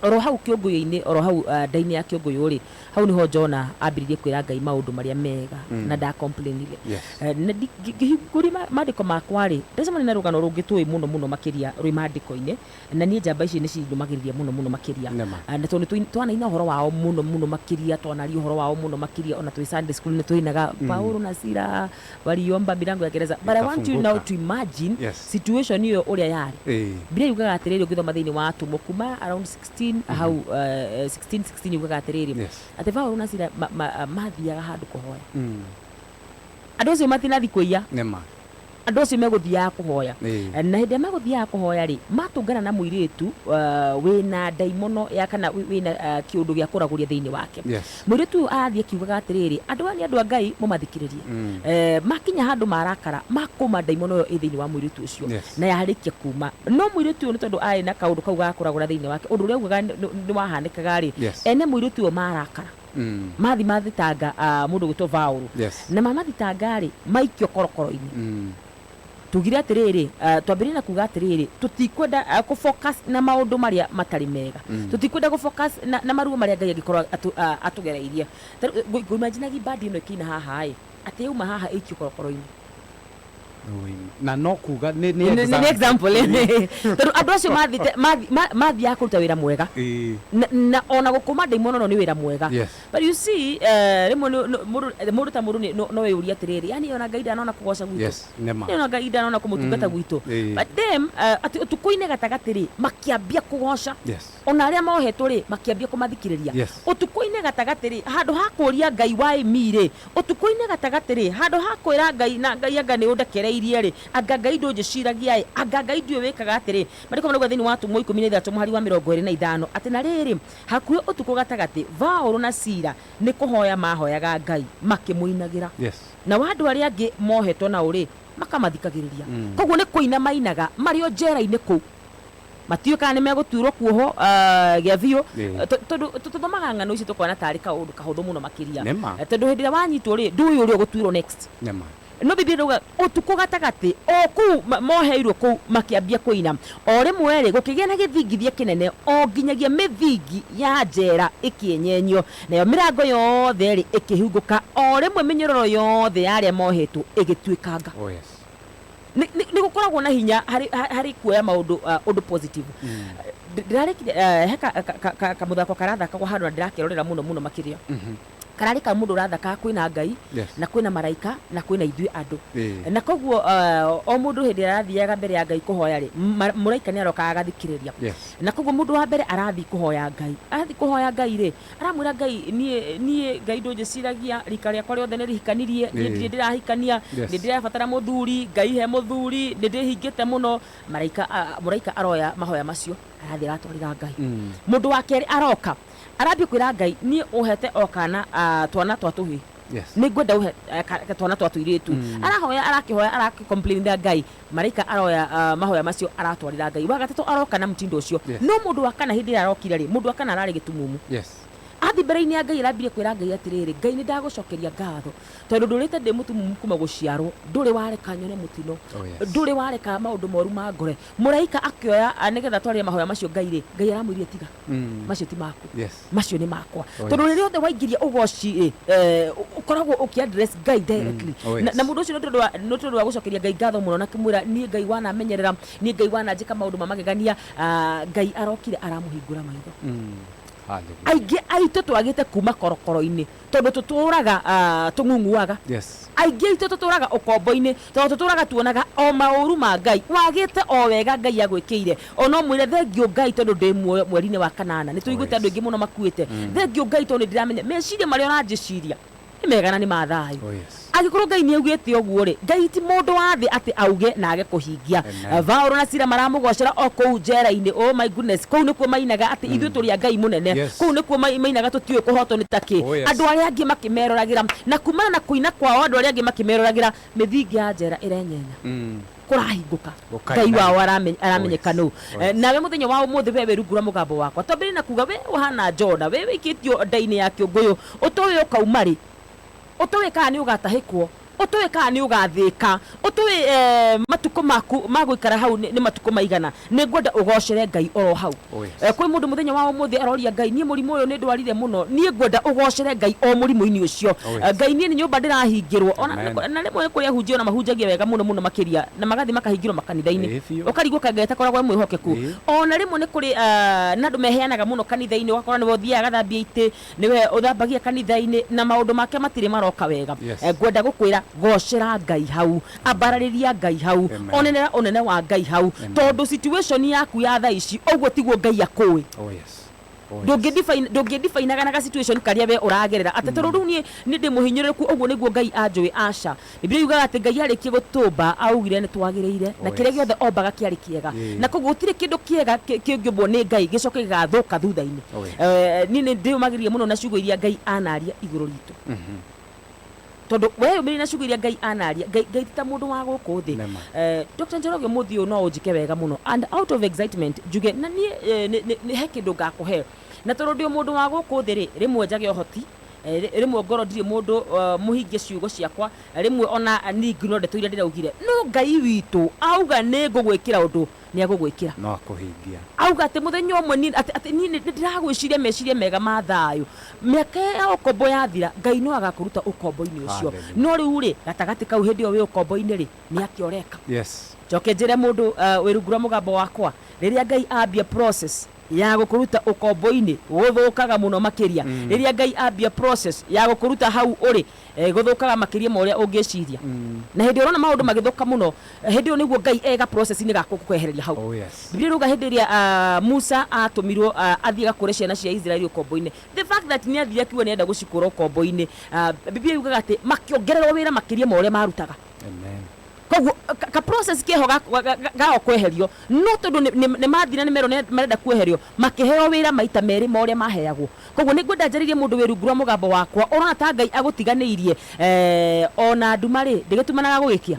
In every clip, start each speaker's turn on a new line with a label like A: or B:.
A: oro hau kiongoyo-ini oro hau ndaini ya kiongoyo ri hau niho Jona ambiririe kwira Ngai maundu maria mega na da complainire na ngihinguri mandiko makwa ri ndacemania na rugano rungi tui muno makiria rwi mandiko-ini na nie njamba ici ni cindumagiriria muno makiria na tondu twanaina horo wao muno makiria twanari horo wao muno makiria ona twi Sunday school ni twinaga Paulo na Sila waliomba milango ya gereza but I want you now to imagine situation hiyo uria yari Biblia yugaga atiriri ukithoma thiini wa Atumo kuma around 16 hau 16 yugaga atiriri ati Paulo na Sila mathiaga handu kuhoya andu acio matinathi kuiya andu acio meguthiaga kuhoya na hindi meguthiaga kuhoya ri matungana na muiritu wina daimono ya kana wina kiundu gia kuraguria thiini wake muiritu arathie kiugaga atiriri andu ani andu a Ngai mumathikiririe makinya handu marakara makuma daimono yo thiini wa muiritu ucio na yarikia kuma no muiritu ni tondu ai na kaundu kau ga kuragura thiini wake undu uria ugaga ni wahanikaga ri ene muiritu marakara mathitanga mundu gwitwo Paulo na mamathitanga ri maikio korokoro-ini tugire atiriri twambirina kuga atiriri tutikwenda ku focus na maundu maria matari mega tutikwenda ku focus na maruo maria Ngai agikorwa atugereirie imagine badi ino kina haha ati uma haha ikio korokoro-ini
B: na no kuga ni
A: example tondu andu acio mathia kuruta wira mwega na ona gukuma daimono no ni wira mwega but you see rimwe mundu ta mundu no weyuria atiriri yani ona Ngai ndanona kugoca gwitu ona Ngai ndanona kumutungata gwitu but them ati utuko-ini gatagati makiambia kugoca ona aria mohetwo ri makiambia kumathikiriria utuko-ini gatagati ri handu ha kuria Ngai wai mire utuko-ini gatagati ri handu ha kwira Ngai na Ngai anga ni undekere iri anga Ngai ndunjiciragia anga Ngai ndio wekaga atiri mariko maraguga thiini wa Atumo 13 muhari wa 25 ati na riri hakuhi utuko gatagati Paulo na Sila ni kuhoya mahoyaga Ngai makimuinagira na wandu aria angi mohetwo na uri makamathikagiriria koguo ni kuina mainaga mario njera-ini kuu matiuka ni meguturwo kuoho gia thio tondu tuthomaga ng'ano ici tukona tari kaundu kahuthu muno makiria tondu hindi ria wanyitwo ri ndu uyu uri guturwo next no Biblia ndauga utuko gatagati o ku moheirwo ku makiambia kuina o rimwe ri gukigia na githingithia kinene o nginyagia mithingi ya njera ikienyenyo nayo mirango yothe ri ikihunguka o rimwe minyororo yothe yaria mohetwo igituikanga ni gukoragwo na hinya hari kuoya maundu undu positive kamuthako karathaka kwa handu ndirakerorera muno makiria karari ka mundu rathaka kwina Ngai na kwina maraika na kwina ithui andu na koguo o mundu hindi arathiaga mbere ya Ngai kuhoya ri muraika ni aroka agathikiriria na koguo mundu wa mbere arathi kuhoya Ngai ri aramwira Ngai nie Ngai ndunjiciragia rika riakwa riothe ni rihikanirie nie ndirahikania ni ndirabatara muthuri Ngai he muthuri ni ndihingite muno muraika aroya mahoya macio arathi aratwarira Ngai mundu wa keri aroka arabia kwira Ngai ni uhete okana twana twatuhi ni gwenda uhe twana twatuiritu arahoya arakihoya araki-complain Ngai maraika aroya mahoya macio aratwarira Ngai wagatatu aroka na mtindo ucio no mundu wa kana hindi arokira ri mundu wa kana arari gitumumu athi mbere-ini ya Ngai arambire kwira Ngai atiriri Ngai ni ndagucokeria ngatho tondu ndurite ndi mutumumu kuma guciarwo nduri wareka nyone mutino nduri wareka maundu moru ma ngore muraika akioya nigetha twarire mahoya macio Ngai ri Ngai aramwirire tiga macio ti maku macio ni makwa tondu riri othe waingiria ugoci ukoragwo ukiaddress Ngai directly na mundu ucio no tondu wa gucokeria Ngai ngatho muno na kimwira ni Ngai wanamenyerera ni Ngai wananjika maundu mamagegania Ngai arokire aramuhingura maitho aige aito twagite kuma korokoro-ini tondu tuturaga tung'ung'uaga aige aito tuturaga ukombo-ini tondu tuturaga tuonaga o mauru ma Ngai wagite o wega Ngai agwikiire ono mwire thengio Ngai tondu ndi muoyo mweri-ini wa kanana ni tuiguite andu ingi muno makuite thengio Ngai tondu ndiramenya meciria maria uranjiciria ni mega na ni mathayo agikorwo Ngai ni augite uguo ri Ngai ti mundu wa thi ati auge na age kuhingia Paulo na Sila maramugocera o kou njera-ini oh my goodness kou nikuo mainaga ati ithuĩ turi a Ngai munene kou nikuo mainaga tutiũĩ kuhotwo ni taki andu aria angi makimeroragira na kumana na kuina kwao andu aria angi makimeroragira mithingi ya njera irenyenya kurahinguka Ngai wao aramenyeka no nawe muthenya wa umuthi we rungura mugambo wakwa twambire na kuga we uhana Jona we wikitio ndaini ya kĩũngũyũ utowe ukaumari utowe kana ni ugatahikwo utowe kana ni ugathika utowe matuko maku magwikara hau ni matuko maigana ni ngwenda ugocere Ngai oro hau kwi mundu muthenya wa umuthi aroria Ngai nie murimu uyu ni ndwarire muno nie ngwenda ugocere Ngai o murimu-ini ucio Ngai nie ni nyumba ndirahingirwo na rimwe kuri ahunjio na mahunjagia wega muno makiria na magathi makahingirwo makanitha-ini ukarigwo kangeta koragwo mwihokeku ona rimwe ni kuri na andu meheanaga muno kanitha-ini wakora ni wothiaga gathambia ite niwe uthambagia kanitha-ini na maundu make matire maroka wega ngwenda gukwira gocera Ngai hau ambarariria Ngai hau onenera onene wa Ngai hau tondu situation yaku ya thaa ici ogwo tiguo Ngai akui ndungidefine na situation karia we uragerera atetero riu ni ndimuhinyiriku ogwo niguo Ngai anjui aca Biblia yugaga ati Ngai arikie gutumba augire ni twagiriire na kiria giothe ombaga kiari kiega na koguo gutire kindu kiega kingibwo ni Ngai gicoke gigathuka thutha-ini ni ndiumagirie muno na ciugo iria Ngai anaria iguru ritu tondu we umiri na ciugo iria Ngai anaria Ngai ta mundu wa guku thi Dr. Njoroge muthio no ujike wega muno and out of excitement juge na ni he kindu ngakuhe na tondu ndio mundu wa guku thi rimwe njage ohoti rimwe ngoro ndiri mundu muhingie ciugo ciakwa rimwe ona ningi no ndeto iria ndiraugire no Ngai witu auga ni ngugwikira undu ni agugwikira
B: no akuhingia
A: auga ati muthenya umwe ni ati ni ndiragwiciria meciria mega ma thayo miaka ya ukombo yathira Ngai no agakuruta ukombo-ini ucio no riu ri gatagati kau hindi o wi ukombo-ini ri ni akioreka joke njire mundu wirungura mugambo wakwa riria Ngai ambia process ya gukuruta ukombo-ini guthukaga muno makiria riria Ngai ambia process ya gukuruta hau uri guthukaga makiria ma uria ungiciria na hindi urona maundu magithuka muno hindi o niguo Ngai ega process-ini ga kwehereria hau Biblia ruga hindi ria Musa atumirwo athie gakure ciana cia Israeli ukombo-ini the fact that ni athire kiwe ni enda gucikura ukombo-ini Biblia yugaga ati makiongererwo wira makiria ma uria marutaga koguo ka process keho ga kweherio no tondu ni mathina ni mero marenda kweherio makiheo wira maita meri ma uria maheagwo koguo ni ngwenda njaririe mundu wirungura mugambo wakwa urona ta Ngai agutiganiirie ona ndumari ndigitumanaga gugikia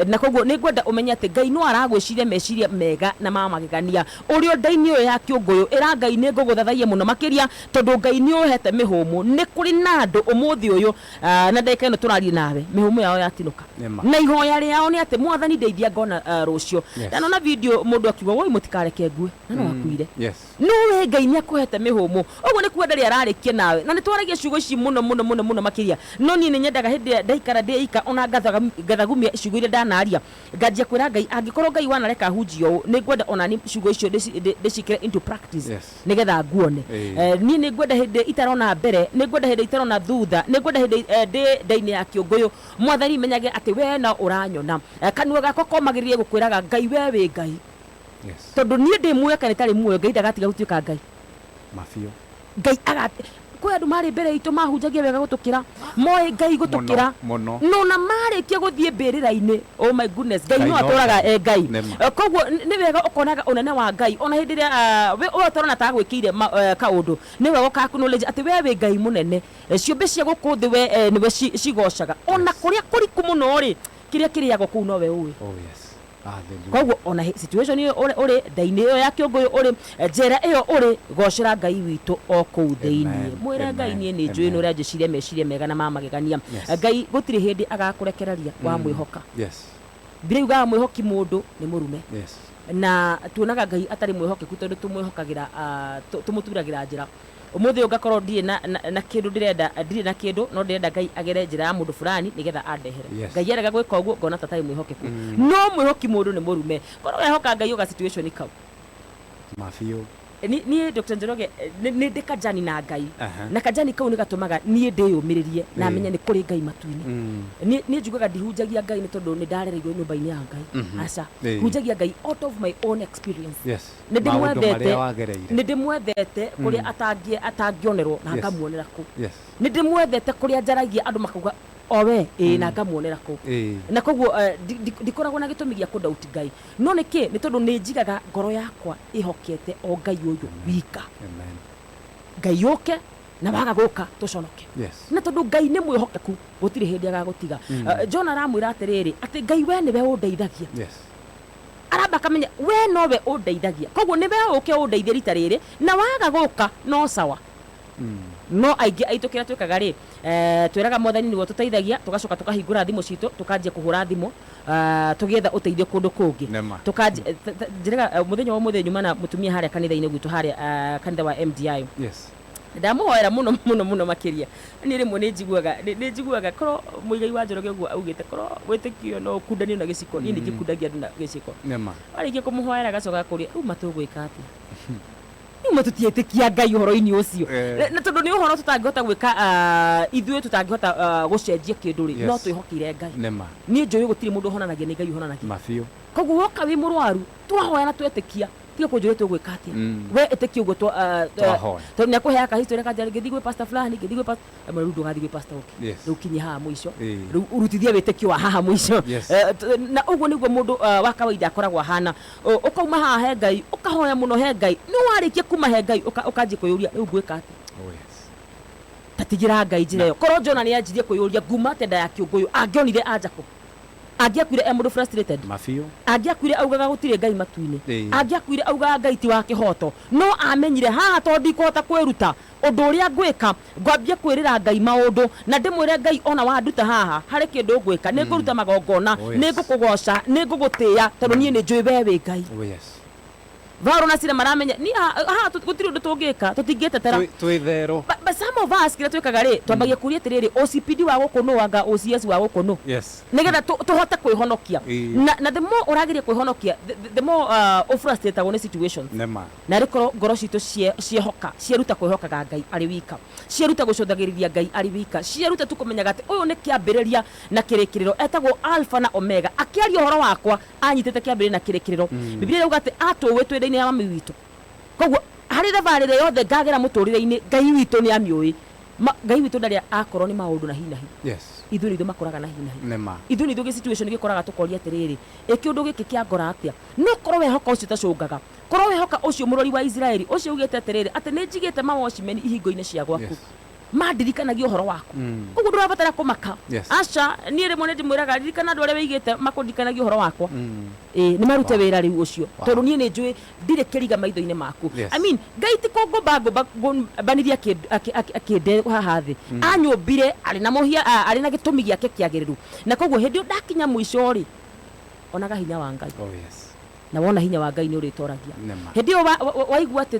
A: na koguo ni ngwenda umenye ati Ngai no aragwiciria meciria mega na magegania urio ndaini yo ya kiunguyu ira Ngai ni nguguthathaie muno makiria tondu Ngai ni uhete mihumu ni kuri na andu umuthi uyu na ndeka ino turarie nawe mihumu yao yatinuka na ihoya riao ni ati mwathani ndeithia ngona rucio na video mundu akiuga woi mutikareke ngue na no akuire no we Ngai ni akuhete mihumu ogwo ni kuenda ri ararikie nawe na ni twaragia ciugo ici muno makiria no ni nyendaga hindi ndaikara ndeika ona gathagumia ciugo iria naria ngajia kwira Ngai angikorwo Ngai wanareka hunjio ni ngwenda ona ni ciugo icio ndicikire into practice nigetha nguone ni ngwenda hindi itarona mbere ni ngwenda hindi itarona thutha ni ngwenda hindi ndaini ya kiunguyu mwathani menyage ati we na uranyona kanua gako komagiririe gukwiraga Ngai we wi Ngai tondu ni ndi muoyo kana tari muoyo Ngai ndagatiga gutuika Ngai
B: mafio
A: Ngai agati kwe andu mari mbere itu mahunjagia wega gutukira moe Ngai gutukira no na mari kia guthie mbirira-ini oh my goodness Ngai no atoraga Ngai koguo ni wega ukonaga unene wa Ngai ona hindi ria we utorona ta gwikire kaundu ni wega ka acknowledge ati we wi Ngai munene ciumbe cia guku thi we ni we cigocaga ona kuria kuriku muno ri kiria kiriago kuu no we uwi koguo ona situation iyo uri ndaini iyo ya kiunguyu uri njera iyo uri gocera Ngai witu o kuu thiini mwira Ngai nie ni njui nuria njiciria meciria mega na mamagegania Ngai gutiri hindi agakurekereria wa mwihoka Biblia yugaga mwihoki mundu ni murume na tuonaga Ngai atari mwihokeku tondu tumwihokagira tumuturagira njira umuthi ungakorwo ndire na kindu ndirenda ndire na kindu no ndirenda Ngai agere njira ya mundu fulani nigetha andehere Ngai arega gwika uguo ngona ta tai mwihokeku no mwihoki mundu ni murume korwo wehoka Ngai uga situation kau
B: mafio
A: ni Dr. Njoroge ni ndikajani na Ngai na kajani kau ni gatumaga ni ndiyumiririe na menya ni kuri Ngai matuini ni njugaga ndihunjagia Ngai ni tondu ni ndarereirwo nyumba-ini ya Ngai aca hunjagia Ngai out of my own experience ni ndimwethete kuria atangionerwo na ngamuonera ku ni ndimwethete kuria njaragia andu makauga owe na ngamuonera ku na koguo ndikoragwo na gitumi gia kudauti Ngai no niki ni tondu ni njigaga ngoro yakwa ihokete o Ngai uyu wika Ngai yuke na waga guka tuconoke na tondu Ngai ni mwihokeku gutiri hindi agagutiga John aramwira atiriri ati Ngai we ni we undeithagia aramba kamenya we no we undeithagia koguo ni we uke undeithia rita riri na waga guka no sawa no aingĩ aitũ kĩrĩa twĩkaga rĩ twĩraga Mwathani nĩguo tũteithagia tũgacoka tũkahingũra thimũ citũ tũkanjia kũhũra thimũ tũgĩetha ũteithio kũndũ kũngĩ njĩraga mũthenya wa mũthenya nyuma na mũtumia harĩa kanitha-inĩ gwitũ harĩa kanitha wa MDI ndamuhoera muno makiria ni rimwe ni njiguaga korwo muigai wa Njoroge guo augite korwo witikio no kundanio na giciko ni ndikundagia na giciko arĩkia kumuhoera gacoka kuria rĩu matũgwĩka atĩa rĩu matutiĩtĩkia Ngai ũhoro-inĩ ũcio na tondũ nĩ ũhoro tũtangĩhota gwĩka ithuĩ tũtangĩhota gũcenjia kĩndũ rĩ no twĩhokeire Ngai niĩ njũĩ gũtirĩ mũndũ ũhonanagia nĩ Ngai ũhonanagia koguo woka wĩ mũrwaru twahoya na twetĩkia tiga kujure tu gwika atia we eteki ugo to nä akå heaka history kanjä ngä thigwe pastor fulani ngä thigwe pastor rä u ndå gathigwe pastor å rä u kinyi haha mũico rä u urutithie wä tekio wa haha mũico na å guo nä guo må ndå wa kawaida akoragwo hana å kauma haha he Ngai å kahoya må no he Ngai nä warä kia kuma he Ngai å kanjä kwä yå ria rä u ngwä ka atä tatigä ra Ngai njä ra ä yo korwo Jona nä anjirie kwä yå ria nguma tenda ya kä å ngå yå angä onire Anjako angiakwire mũndũ frustrated angiakwire augaga gũtirĩ Ngai matu-inĩ angiakwire augaga Ngai ti wa kĩhoto no amenyire haha to ndikũhota kwĩruta ũndũ ũrĩa ngwĩka ngwambie kwĩrĩra Ngai maũndũ na ndĩmwĩre Ngai ona wanduta haha harĩ kĩndũ ngwĩka nĩ ngũruta magongona nĩ ngũkũgoca nĩ ngũgũtĩĩa tondũ niĩ nĩ njũĩ we wĩ Ngai Vauro na Sila maramenya ni aha gũtirĩ ũndũ tũngĩka tũtingĩtetera
B: twĩtherũ
A: but some of us kĩrĩa twĩkaga rĩ twambagia kũria atĩrĩrĩ OCPD wa gũkũ anga OCS wa gũkũ nĩgetha tũhote kwĩhonokia na the more ũrageria kwĩhonokia the more ũfrustrated nĩ situations na rĩkorwo ngoro citũ ciehoka cieruta kwĩhokaga Ngai arĩ wika cieruta gũcũthagĩrĩria Ngai arĩ wika cieruta tu kũmenyaga atĩ ũyũ nĩ kĩambĩrĩria na kĩrĩkĩrĩro etagwo Alpha na Omega akĩaria ũhoro wakwa anyitĩte kĩambĩrĩria na kĩrĩkĩrĩro Biblia ĩrauga atĩ atũĩ twĩrĩ-inĩ ya mami witũ koguo harĩ thabarĩre yothe ngagera mũtũrĩre-inĩ Ngai witũ nĩ amĩũĩ Ngai witũ ndarĩ akorwo nĩ maũndũ na hi na hi ithuĩ nĩ makoraga na hi na hi ithuĩ nĩ situation gĩkoraga tũkoria atĩrĩrĩ kĩũndũ gĩkĩ kĩa ngora atĩa no korwo wehoka ũcio tacũngaga korwo wehoka ũcio mũrori wa Israeli ũcio ugĩte atĩrĩrĩ atĩ nĩ njigĩte mawatchmen ihingo-inĩ cia gwaku mandirikanagia ũhoro waku koguo ndũrabatara kũmaka aca niĩ rĩmwe nĩ ndĩmwĩraga ririkana andũ arĩa wĩigĩte makũndirikanagia ũhoro wakwa nĩ marute wĩra rĩu ũcio tondũ niĩ nĩ njũĩ ndirĩ kĩriga maitho-inĩ maku I mean Ngai ti kũngũmbanirie akĩnde haha thĩ anyũmbire arĩ na mũhia arĩ na gĩtũmi gĩake kĩagĩrĩru na koguo hĩndĩ ĩyo ndakinya mũico rĩ onaga hinya wa Ngai na wona hinya wa Ngai nĩ ũrĩtoragia hĩndĩ ĩyo waigua atĩ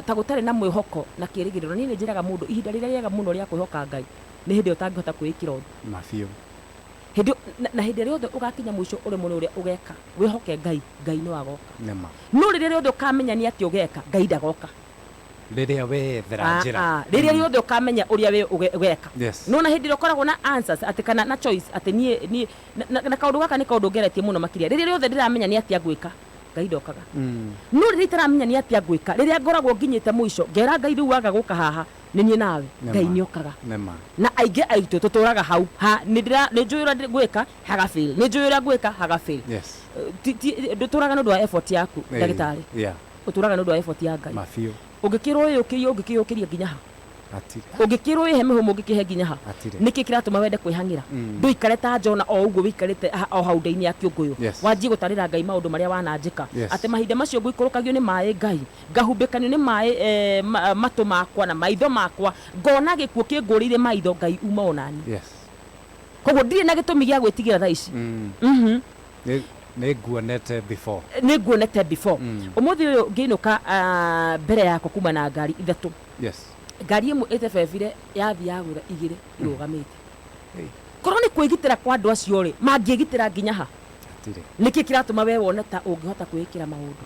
A: ta gũtarĩ na mwĩhoko na kĩĩrĩgĩrĩro niĩ nĩ njĩraga mũndũ ihinda rĩrĩa rĩega mũno rĩa kwĩhoka Ngai nĩ hĩndĩ ĩyo ũtangĩhota kwĩĩkĩra ũndũ na hĩndĩ ĩrĩa yothe ũgakinya mũico ũrĩ mũno ũrĩa ũgeka wĩhoke Ngai nĩ wagoka no rĩrĩa yothe ũkamenya nĩ atĩ ũgeka Ngai ndagoka
B: rĩrĩa wethera njĩra
A: rĩrĩa yothe ũkamenya ũrĩa we ũgeka no na hĩndĩ ĩrĩa ũkoragwo na answers atĩ kana na choice atĩ niĩ na kaũndũ gaka nĩ kaũndũ ngeretie mũno makĩria rĩrĩa yothe ndĩramenya nĩ atĩa ngwĩka Ngai ndokaga no rĩrĩa itaramenya nĩ atĩa ngwĩka rĩrĩa ngoragwo nginyĩte mũico ngera Ngai rĩu waga gũka haha nĩ niĩ nawe Ngai nĩ okaga na aingĩ aitũ tũtũraga hau nĩ njũĩ ũrĩa ngwĩka haga fail nĩ njũĩ ũrĩa ngwĩka haga fail ndũtũraga nĩ ũndũ wa effort yaku ndagĩtarĩ ũtũraga nĩ ũndũ wa effort ya Ngai ũngĩkĩrwo ũkĩyũkĩria nginya ha ũngĩkĩrwo wĩhe mĩhũmũ ũngĩkĩhe nginya ha nĩkĩ kĩratũma wende kwĩhang'ĩra ndũikare ta Jona o ũguo wĩikarĩte o hau nda-inĩ ya kĩũngũyũ wanjie gũtarĩra Ngai maũndũ marĩa wananjĩka atĩ mahinda macio ngũikũrũkagio nĩ maĩ Ngai ngahumbĩkanio nĩ maĩ matũ makwa na maitho makwa ngona gĩkuũ kĩngũrĩire maitho Ngai uma onani koguo ndirĩ na gĩtũmi gĩa gwĩtigĩra thaa ici
B: nĩ nguonete
A: before ũmũthĩ ũyũ ngĩinũka mbere yakwa kuma na ngari ithatũ ngari ĩmwe ĩtebebire yathi yagwĩra igĩrĩ irũgamĩte korwo nĩ kwĩgitĩra kwa andũ acio rĩ mangĩgitĩra nginya ha nĩkĩ kĩratũma we wone ta ũngĩhota kwĩĩkĩra maũndũ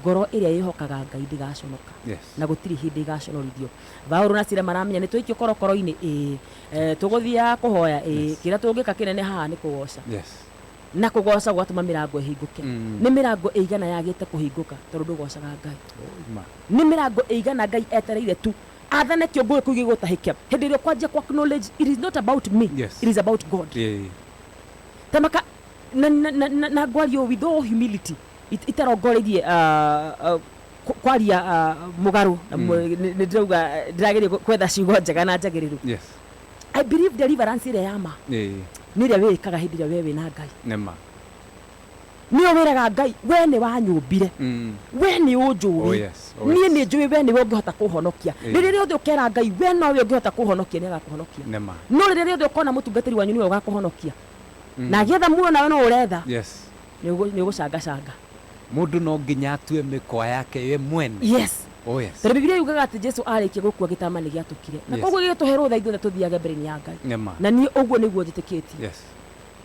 A: ngoro ĩrĩa yĩhokaga Ngai ndĩgaconoka na gũtirĩ hĩndĩ ĩgaconorithio Vaũrũ na Sila maramenya nĩ twaikio korokoro-inĩ tũgũthiaga kũhoya kĩrĩa tũngĩka kĩnene haha nĩ kũgoca na kũgoca gwatũma mĩrango ĩhingũke nĩ mĩrango ĩigana yagĩte kũhingũka tondũ ndũgocaga Ngai nĩ mĩrango ĩigana Ngai etereire tu athane kĩũngũyũ kĩu gĩgũtahĩke hĩndĩ ĩrĩa kwanjia kwa acknowledge it is not about me it is about God tamaka na ngwario with all humility itarongoreirie kwaria mũgarũ nĩ ndĩrageria kwetha ciugo njega na njagĩrĩru I believe deliverance ĩrĩa yama nĩ ĩrĩa wĩkaga hĩndĩ ĩrĩa we wĩna Ngai niyo weraga Ngai we ni wanyumbire we ni unjuri niĩ nĩ njũĩ we nĩwe ũngĩhota kũhonokia rĩrĩa rĩothe ũkera Ngai we nowe ũngĩhota kũhonokia nĩ agakũhonokia no rĩrĩa rĩothe ũkona mũtungatĩri wanyu nĩwe ũgakũhonokia na getha muo nawe no ũretha nĩ ũgũcangacanga
B: mũndũ no nginya atue mĩkwa yake we mwene
A: tondũ Biblia yugaga atĩ Jesu arĩkia gũkua gĩtama nĩ gĩatũkire na koguo gĩgĩtũhe rũtha ithuothe tũthiage mbere-inĩ ya Ngai na niĩ ũguo nĩguo njĩtĩkĩtie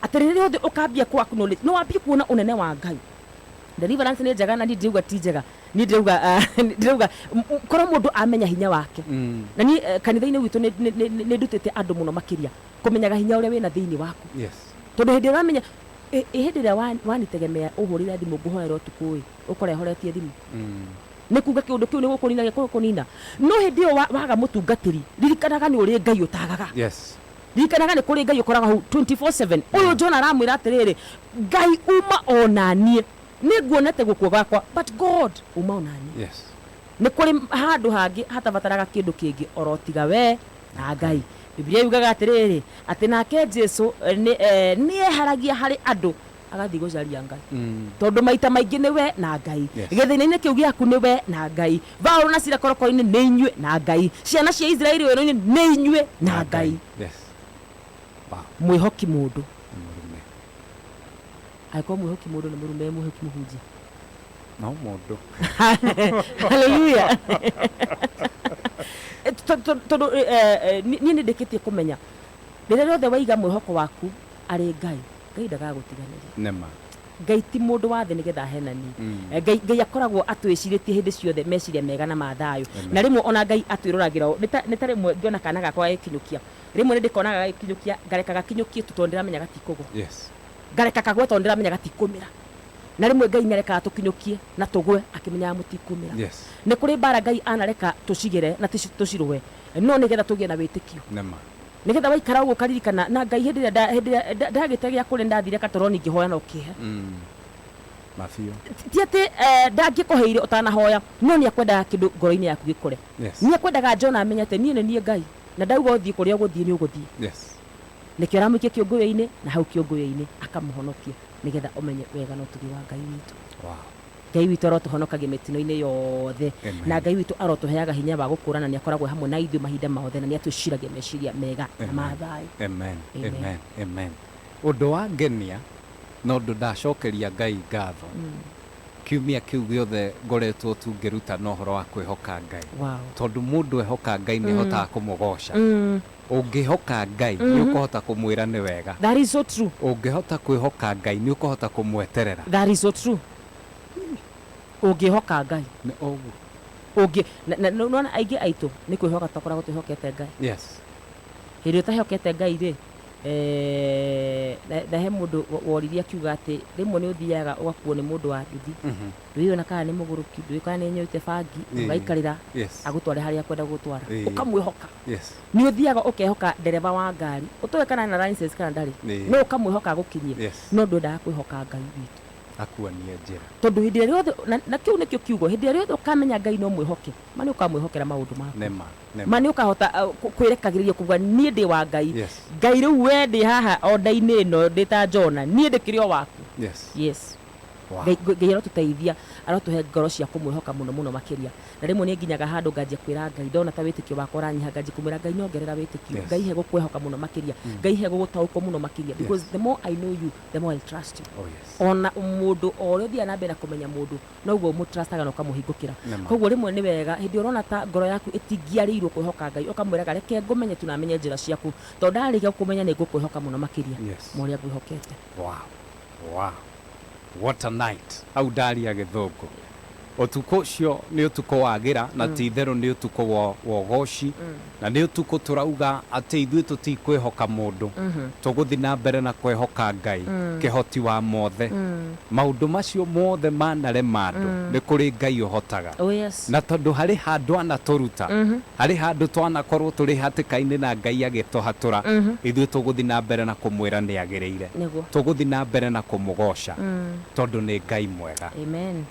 A: atĩ rĩrĩa rĩothe ũkambia ku acknowledge no wambie kuona ũnene wa Ngai deliverance nĩ njega na ndirauga ti njega niĩ ndirauga korwo mũndũ amenya hinya wake na niĩ kanitha-inĩ witũ nĩ ndutĩte andũ mũno makĩria kũmenyaga hinya ũrĩa wĩna thĩinĩ waku tondũ hĩndĩ ĩrĩa wamenya hĩndĩ ĩrĩa wanitegemea ũhũrĩre thimũ ngũhoera ũtukũ ũkora ũhoretie thimũ nĩ kuga kĩũndũ kĩu nĩ gũkũnina gĩkũnina no hĩndĩ ĩyo waga mũtungatĩri ririkanaga nĩ ũrĩ Ngai ũtagaga ririkanaga nĩ kũrĩ Ngai ũkoragwo hau 24/7 ũyũ John aramwĩra atĩrĩrĩ Ngai uma onanie nĩ nguonete gũkua gwakwa but God uma onanie nĩ kũrĩ handũ hangĩ hatabataraga kĩndũ kĩngĩ orotiga we na Ngai Biblia yugaga atĩrĩrĩ atĩ nake Jesu nĩ eharagia harĩ andũ agathiĩ gũcaria Ngai tondũ maita maingĩ nĩ we na Ngai gĩthĩna-inĩ kĩu gĩaku nĩ we na Ngai Paulo na Sila korokoro-inĩ nĩ inyuĩ na Ngai ciana cia Israeli werũ-inĩ nĩ inyuĩ na Ngai mwĩhoki mũndũ angĩkorwo mwĩhoki mũndũ nĩ mũrume mwĩhoki mũhunjia
B: no mũndũ
A: haleluya tondũ niĩ nĩndĩkĩtie kũmenya rĩrĩa rĩothe waiga mwĩhoko waku arĩ Ngai ndagagũtiganĩria Ngai ti mũndũ wa thĩ nĩgetha ahenanie Ngai akoragwo atwĩcirĩtie hĩndĩ ciothe meciria mega na mathayũ na rĩmwe ona Ngai atwĩroragĩra nĩ ta rĩmwe ngĩona kana gakwa gagĩkinyũkia rĩmwe nĩndĩkonaga gagĩkinyũkia ngareka gakinyũkie tu tondũ ndĩramenya gatikũgwa ngareka kagwe tondũ ndĩramenya gatikũmĩra na rĩmwe Ngai nĩarekaga tũkinyũkie na tũgwe akĩmenyaga mũtikũmĩra nĩ kũrĩ mbara Ngai anareka tũcigere na tũcirũe no nĩgetha tũgĩe na wĩtĩkio nĩgetha waikara ũguo ũkaririkana na Ngai hĩndĩ ĩrĩa ndagĩte gĩa kũrĩ ndathire katoroni ngĩhoya no kĩhe ti atĩ ndangĩkũheire ũtanahoya no nĩakwendaga kĩndũ ngoro-inĩ yaku gĩkũre nĩakwendaga John amenye atĩ niĩ nĩ niĩ Ngai na ndauga ũthiĩ kũrĩa ũgũthiĩ nĩ ũgũthiĩ nĩkĩo aramũikia kĩũngũyũ-inĩ na hau kĩũngũyũ-inĩ akamũhonokia nĩgetha ũmenye wega no tugi wa Ngai witũ Ngai witũ arotũhonokagia mĩtino-inĩ yothe na Ngai witũ arotũheaga hinya wa gũkũrana nĩ akoragwo hamwe na ithuĩ mahinda mothe na nĩ atwĩciragia meciria mega na mathayũ
B: amen ũndũ wa ngenia no ũndũ ndacokeria Ngai ngatho kiumia kĩu gĩothe ngoretwo tu ngĩruta na ũhoro wa kwĩhoka Ngai tondũ mũndũ ehoka Ngai nĩ ahotaga kũmũgoca ũngĩhoka Ngai nĩ ũkũhota kũmwĩra nĩ wega ũngĩhota kwĩhoka Ngai nĩ ũkũhota kũmweterera ũngĩhoka Ngai nona aingĩ aitũ nĩ kwĩhoka tũkoragwo twĩhokete Ngai hĩndĩ ũtahokete Ngai rĩ na he mũndũ woririe akiuga atĩ rĩmwe nĩ ũthiaga ũgakuo nĩ mũndũ wa nduthi ndũĩ ona kana nĩ mũgũrũki ndũĩ kana nĩ nyoite bangi ũgaikarĩra agũtware harĩa akwenda gũtwara ũkamwĩhoka nĩ ũthiaga ũkehoka ndereba wa ngari ũtoe kana na license kana ndarĩ no ũkamwĩhoka agũkinyie no ndwendaga kwĩhoka Ngai witũ akuanie njĩra tondũ hĩndĩ ĩrĩa yothe na kĩu nĩkĩo kiugo hĩndĩ ĩrĩa yothe ũkamenya Ngai no mwĩhoke ma nĩ ũkamwĩhokera maũndũ maku ma nĩ ũkahota kwĩrekagĩrĩria kuuga niĩ ndĩ wa Ngai Ngai rĩu we ndĩ haha o nda-inĩ ĩno ndĩ ta Jona niĩ ndĩkĩrĩ o waku Ngai arotũteithia arotũhe ngoro cia kũmwĩhoka mũno mũno makĩria na rĩmwe nĩ nginyaga handũ nganjia kwĩra Ngai ndona ta wĩtĩkio wakwa ũranyiha nganjia kũmwĩra Ngai nyongerera wĩtĩkio Ngai he gũkwĩhoka mũno makĩria Ngai he gũgũtaũkwo mũno makĩria because the more I know you the more I trust you ona mũndũ o ũrĩa ũthiaga na mbere na kũmenya mũndũ noguo mũtrustaga na ũkamũhingũkĩra koguo rĩmwe nĩ wega hĩndĩ ũrona ta ngoro yaku ĩtingĩarĩirwo kwĩhoka Ngai ũkamwĩraga reke ngũmenye tu na menye njĩra ciaku tondũ ndarĩkia kũmenya nĩ ngũkwĩhoka mũno makĩria ma ũrĩa ngwĩhokete What a night. Au ndaria gĩthũngũ. Ũtukũ ũcio nĩ ũtukũ wa gĩra na ti itherũ nĩ ũtukũ wa ũgoci na nĩ ũtukũ tũrauga atĩ ithuĩ tũtikwĩhoka mũndũ tũgũthiĩ na mbere na kwĩhoka Ngai kĩhoti wa mothe maũndũ macio mothe manarema andũ nĩ kũrĩ Ngai ũhotaga na tondũ harĩ handũ anatũruta harĩ handũ twanakorwo tũrĩ hatĩka-inĩ na Ngai agĩtũhatũra ithuĩ tũgũthiĩ na mbere na kũmwĩra nĩ agĩrĩire tũgũthiĩ na mbere na kũmũgoca tondũ nĩ Ngai mwega